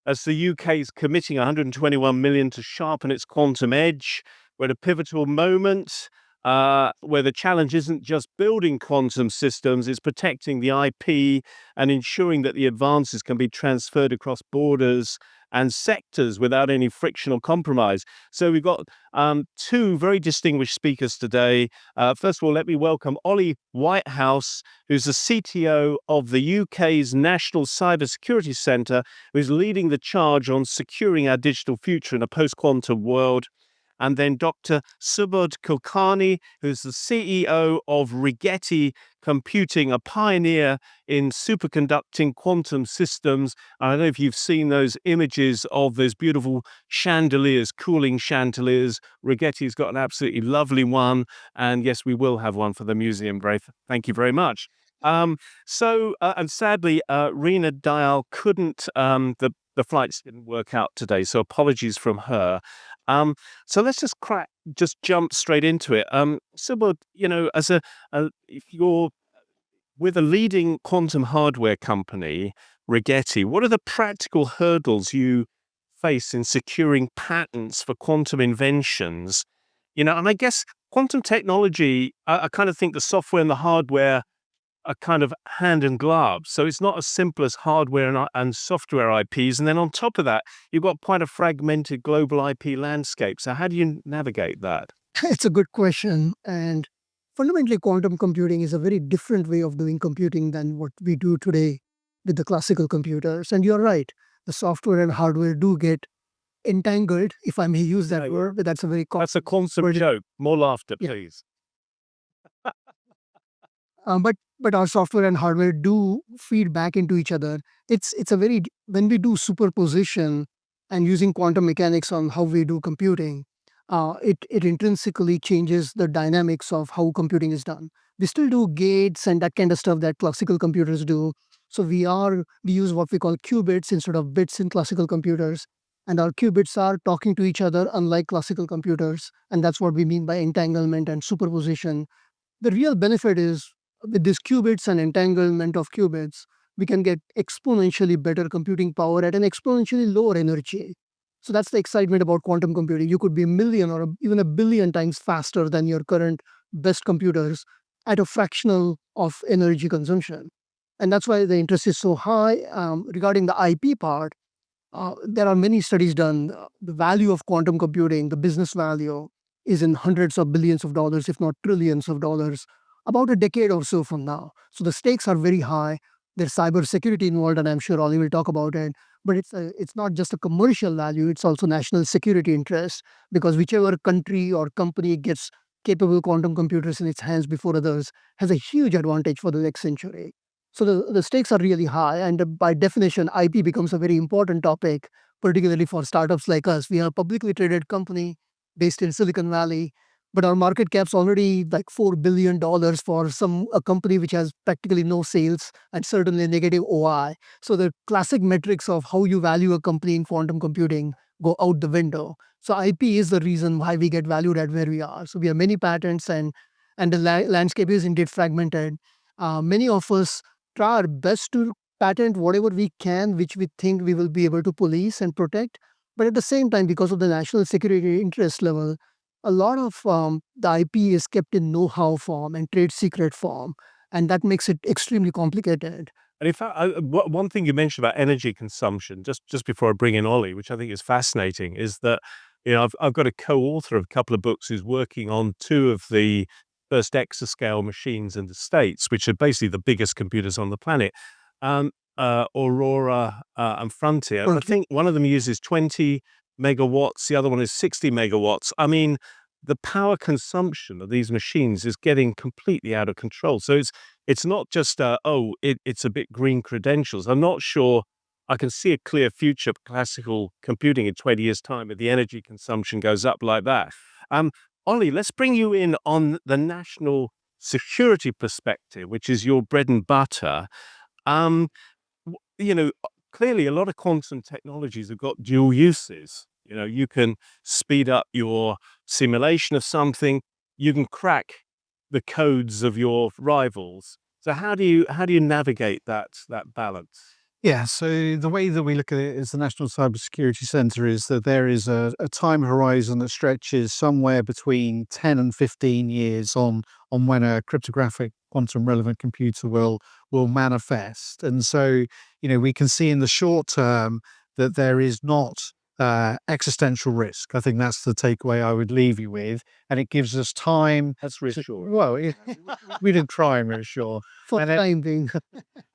as the UK is committing 121 million to sharpen its quantum edge. We're at a pivotal moment where the challenge isn't just building quantum systems, it's protecting the IP and ensuring that the advances can be transferred across borders and sectors without any friction or compromise. So we've got two very distinguished speakers today. First of all, let me welcome Ollie Whitehouse, who's the CTO of the UK's National Cybersecurity Centre, who's leading the charge on securing our digital future in a post-quantum world. And then Dr. Subodh Kulkarni, who's the CEO of Rigetti Computing, a pioneer in superconducting quantum systems. I don't know if you've seen those images of those beautiful chandeliers, cooling chandeliers. Rigetti's got an absolutely lovely one. And yes, we will have one for the museum, Braith. Thank you very much. And sadly, Reena Dayal couldn't, the flights didn't work out today. So apologies from her. So let's just jump straight into it. Subodh, if you're with a leading quantum hardware company, Rigetti, what are the practical hurdles you face in securing patents for quantum inventions? And I guess quantum technology, I kind of think the software and the hardware are kind of hand in glove. So it's not as simple as hardware and software IPs. And then on top of that, you've got quite a fragmented global IP landscape. So how do you navigate that? It's a good question. And fundamentally, quantum computing is a very different way of doing computing than what we do today with the classical computers. And you're right, the software and hardware do get entangled, if I may use that word, but that's a very That's a constant joke. More laughter, please. But our software and hardware do feed back into each other. When we do superposition and using quantum mechanics on how we do computing, it intrinsically changes the dynamics of how computing is done. We still do gates and that kind of stuff that classical computers do. So we use what we call qubits instead of bits in classical computers. And our qubits are talking to each other unlike classical computers. And that's what we mean by entanglement and superposition. The real benefit is with these qubits and entanglement of qubits, we can get exponentially better computing power at an exponentially lower energy. So that's the excitement about quantum computing. You could be a million or even a billion times faster than your current best computers at a fractional of energy consumption. And that's why the interest is so high. Regarding the IP part, there are many studies done. The value of quantum computing, the business value, is in hundreds of billions of dollars, if not trillions of dollars, about a decade or so from now. So the stakes are very high. There's cybersecurity involved, and I'm sure Ollie will talk about it. But it's not just a commercial value, it's also national security interest, because whichever country or company gets capable quantum computers in its hands before others has a huge advantage for the next century. So the stakes are really high, and by definition, IP becomes a very important topic, particularly for startups like us. We are a publicly traded company based in Silicon Valley, but our market cap's already like $4 billion for a company which has practically no sales and certainly negative OI. So the classic metrics of how you value a company in quantum computing go out the window. So IP is the reason why we get valued at where we are. So we have many patents, and the landscape is indeed fragmented. Many of us try our best to patent whatever we can, which we think we will be able to police and protect. But at the same time, because of the national security interest level, a lot of the IP is kept in know-how form and trade secret form, and that makes it extremely complicated. And in fact, one thing you mentioned about energy consumption, just before I bring in Ollie, which I think is fascinating, is that I've got a co-author of a couple of books who's working on two of the first exascale machines in the States, which are basically the biggest computers on the planet, Aurora and Frontier. I think one of them uses 20 megawatts, the other one is 60 megawatts. I mean, the power consumption of these machines is getting completely out of control. So it's not just, it's a bit green credentials. I'm not sure I can see a clear future for classical computing in 20 years' time if the energy consumption goes up like that. Ollie, let's bring you in on the national security perspective, which is your bread and butter. Clearly a lot of quantum technologies have got dual uses. You can speed up your simulation of something, you can crack the codes of your rivals. So how do you navigate that balance? Yeah, so the way that we look at it as the National Cybersecurity Centre is that there is a time horizon that stretches somewhere between 10 and 15 years on when a cryptographic quantum relevant computer will manifest. And so, we can see in the short term that there is not existential risk. I think that's the takeaway I would leave you with. And it gives us time. That's reassuring. Well, we did try and reassure. For And the then, time being.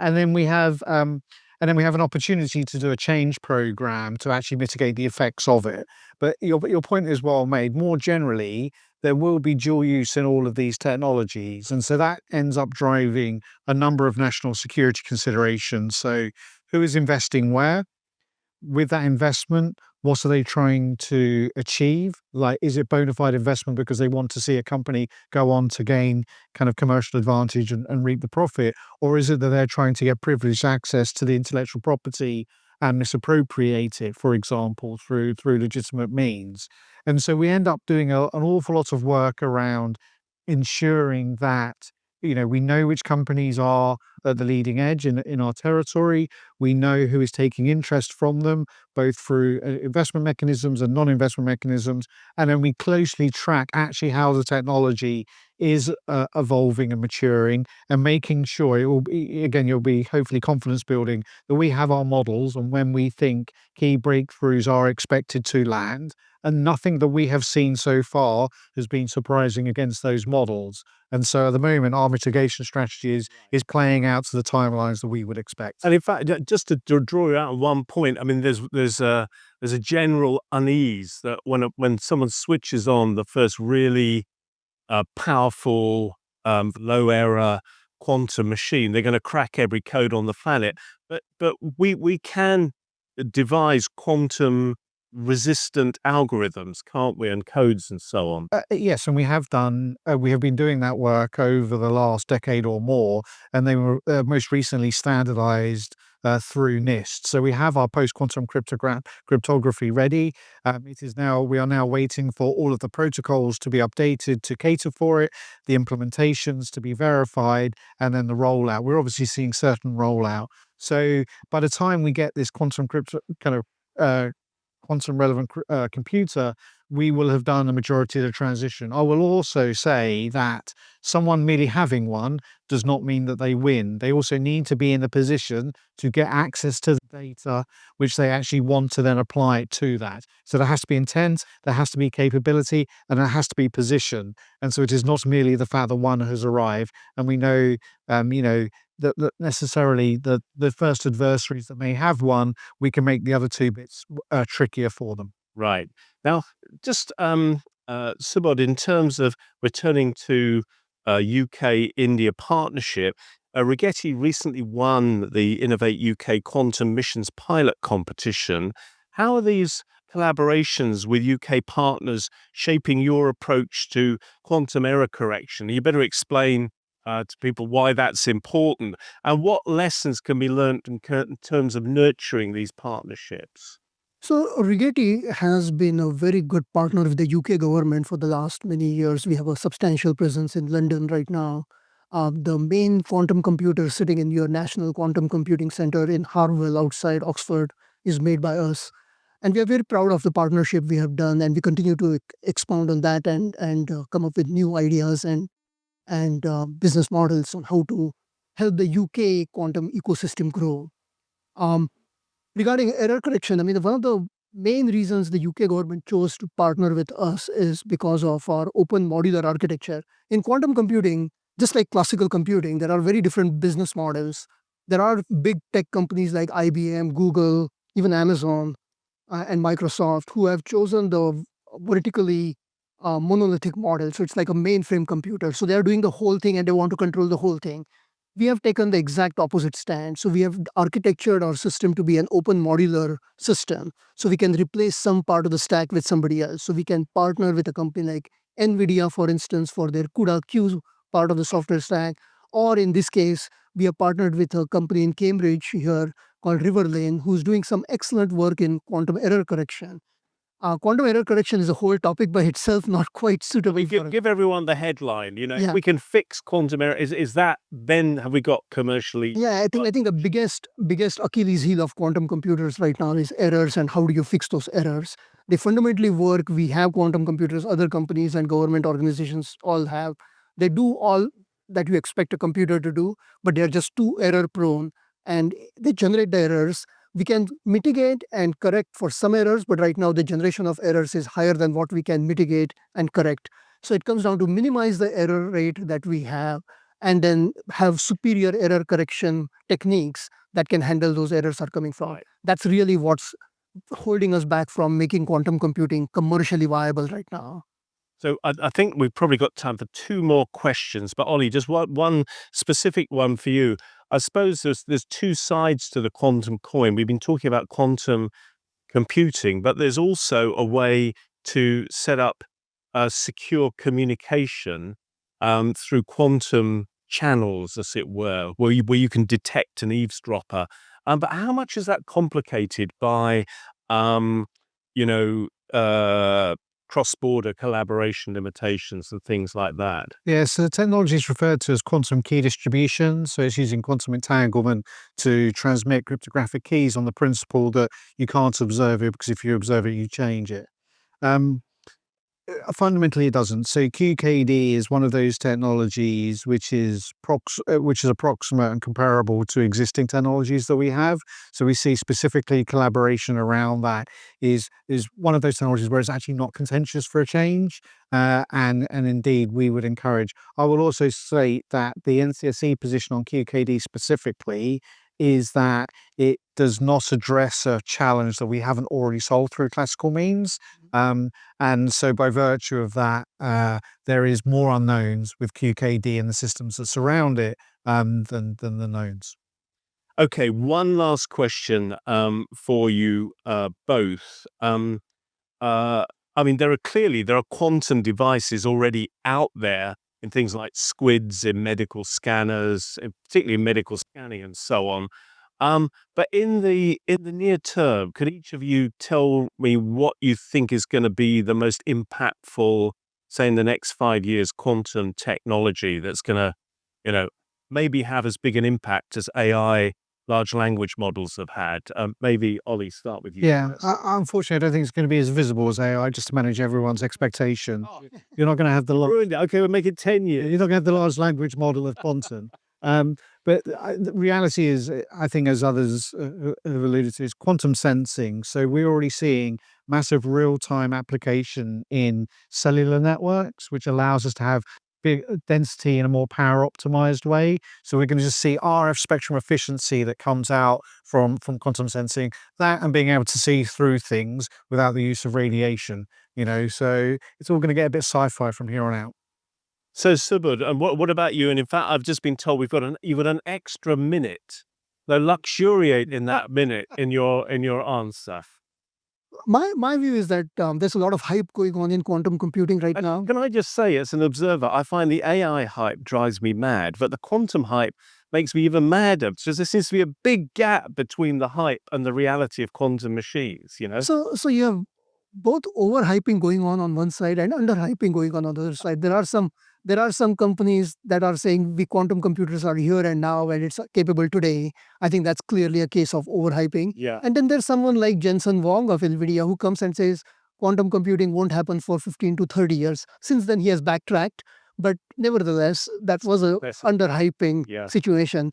and then we have an opportunity to do a change program to actually mitigate the effects of it. But your point is well made. More generally, there will be dual use in all of these technologies, and so that ends up driving a number of national security considerations. So, who is investing where? With that investment, what are they trying to achieve? Like, is it bona fide investment because they want to see a company go on to gain kind of commercial advantage and reap the profit? Or is it that they're trying to get privileged access to the intellectual property and misappropriate it, for example, through legitimate means? And so we end up doing an awful lot of work around ensuring that we know which companies are at the leading edge in our territory. We know who is taking interest from them, both through investment mechanisms and non-investment mechanisms. And then we closely track actually how the technology is evolving and maturing, and making sure it will be, again, you'll be hopefully confidence building that we have our models and when we think key breakthroughs are expected to land. And nothing that we have seen so far has been surprising against those models. And so at the moment, our mitigation strategy is playing out to the timelines that we would expect. And in fact, just to draw you out on one point, I mean, there's a general unease that when someone switches on the first really powerful low error quantum machine, they're going to crack every code on the planet. But we can devise quantum resistant algorithms, can't we, and codes and so on. Yes, and we have done. We have been doing that work over the last decade or more, and they were most recently standardized through NIST. So we have our post-quantum cryptography ready. We are now waiting for all of the protocols to be updated to cater for it, the implementations to be verified, and then the rollout. We're obviously seeing certain rollout. So by the time we get this quantum crypto kind of quantum relevant computer, we will have done the majority of the transition. I will also say that someone merely having one does not mean that they win. They also need to be in a position to get access to the data which they actually want to then apply it to that. So there has to be intent, there has to be capability, and there has to be position. And so it is not merely the fact that one has arrived. And we know, that necessarily the first adversaries that may have one, we can make the other two bits trickier for them. Right. Now, just Subodh, in terms of returning to UK-India partnership, Rigetti recently won the Innovate UK Quantum Missions Pilot Competition. How are these collaborations with UK partners shaping your approach to quantum error correction? You better explain to people why that's important and what lessons can be learned in terms of nurturing these partnerships. So Rigetti has been a very good partner with the UK government for the last many years. We have a substantial presence in London right now. The main quantum computer sitting in your National Quantum Computing Center in Harwell outside Oxford is made by us. And we are very proud of the partnership we have done, and we continue to expound on that and come up with new ideas and business models on how to help the UK quantum ecosystem grow. Um, Regarding error correction, I mean, one of the main reasons the UK government chose to partner with us is because of our open modular architecture. In quantum computing, just like classical computing, there are very different business models. There are big tech companies like IBM, Google, even Amazon, and Microsoft who have chosen the vertically monolithic model. So it's like a mainframe computer. So they're doing the whole thing and they want to control the whole thing. We have taken the exact opposite stand. So we have architectured our system to be an open modular system. So we can replace some part of the stack with somebody else. So we can partner with a company like NVIDIA, for instance, for their CUDA Q part of the software stack. Or in this case, we have partnered with a company in Cambridge here called Riverlane, who's doing some excellent work in quantum error correction. Quantum error correction is a whole topic by itself, not quite suitable. We give everyone the headline. If Yeah. we can fix quantum error, is that then have we got commercially? Yeah, I think the biggest Achilles heel of quantum computers right now is errors and how do you fix those errors. They fundamentally work. We have quantum computers, other companies and government organizations all have. They do all that you expect a computer to do, but they're just too error prone and they generate the errors. We can mitigate and correct for some errors, but right now the generation of errors is higher than what we can mitigate and correct. So it comes down to minimize the error rate that we have and then have superior error correction techniques that can handle those errors are coming from. Right. That's really what's holding us back from making quantum computing commercially viable right now. So I think we've probably got time for 2 more questions, but Ollie, just one specific one for you. I suppose there's 2 sides to the quantum coin. We've been talking about quantum computing, but there's also a way to set up a secure communication through quantum channels, as it were, where you can detect an eavesdropper. But how much is that complicated by, you know, cross-border collaboration limitations and things like that? Yeah, so the technology is referred to as quantum key distribution. So it's using quantum entanglement to transmit cryptographic keys on the principle that you can't observe it because if you observe it, you change it. Fundamentally, it doesn't. So QKD is one of those technologies which is approximate and comparable to existing technologies that we have. So we see specifically collaboration around that is one of those technologies where it's actually not contentious for a change. And indeed, we would encourage. I will also state that the NCSE position on QKD specifically is that it does not address a challenge that we haven't already solved through classical means. And so by virtue of that, there is more unknowns with QKD and the systems that surround it than the knowns. Okay, one last question for you both. I mean, there are quantum devices already out there in things like squids in medical scanners, particularly in medical scanning and so on. But in the near term, could each of you tell me what you think is going to be the most impactful, say in the next 5 years, quantum technology that's going to, maybe have as big an impact as AI large language models have had? Maybe Ollie, start with you. Yeah, first. unfortunately, I don't think it's going to be as visible as AI, just to manage everyone's expectation. You're not going to have the Ruined it. Okay, we'll make it 10 years. You're not going to have the large language model of quantum. But the reality is, I think, as others have alluded to, is quantum sensing. So we're already seeing massive real-time application in cellular networks, which allows us to have big density in a more power optimized way. So we're going to just see RF spectrum efficiency that comes out from quantum sensing, that and being able to see through things without the use of radiation. So it's all going to get a bit sci-fi from here on out. So Subodh, and what about you? And in fact, I've just been told you've got an extra minute. So luxuriate in that minute in your answer. My view is that there's a lot of hype going on in quantum computing right And now. can I just say, as an observer, I find the AI hype drives me mad, but the quantum hype makes me even madder because there seems to be a big gap between the hype and the reality of quantum machines. So you have both overhyping going on one side and underhyping going on the other side. There are some companies that are saying we quantum computers are here and now and it's capable today. I think that's clearly a case of overhyping. Yeah. And then there's someone like Jensen Huang of NVIDIA who comes and says quantum computing won't happen for 15 to 30 years. Since then, he has backtracked. But nevertheless, that was a That's- underhyping Yeah. situation.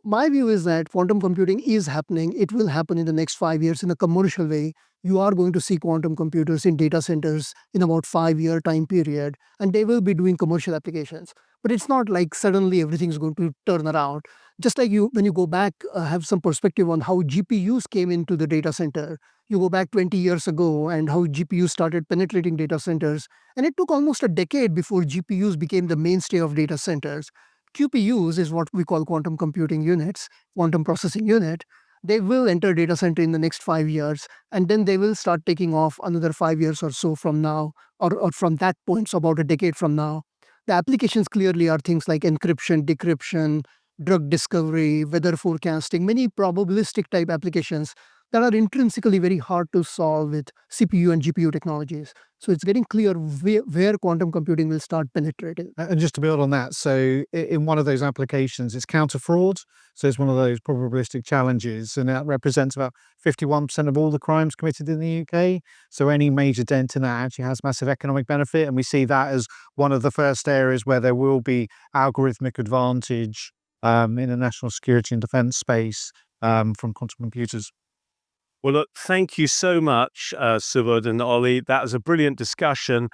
My view is that quantum computing is happening. It will happen in the next 5 years in a commercial way. You are going to see quantum computers in data centers in about 5 year time period, and they will be doing commercial applications. But it's not like suddenly everything's going to turn around. Just like when you go back, have some perspective on how GPUs came into the data center. You go back 20 years ago and how GPUs started penetrating data centers. And it took almost a decade before GPUs became the mainstay of data centers. QPUs is what we call quantum computing units, quantum processing unit. They will enter data center in the next 5 years, and then they will start taking off another 5 years or so from now, or from that point, so about a decade from now. The applications clearly are things like encryption, decryption, drug discovery, weather forecasting, many probabilistic type applications. that are intrinsically very hard to solve with CPU and GPU technologies. So it's getting clear where quantum computing will start penetrating. And just to build on that, so in one of those applications, it's counter fraud. So it's one of those probabilistic challenges, and that represents about 51% of all the crimes committed in the UK. So any major dent in that actually has massive economic benefit. And we see that as one of the first areas where there will be algorithmic advantage in the national security and defense space from quantum computers. Well, look, thank you so much, Subodh and Ollie. That was a brilliant discussion.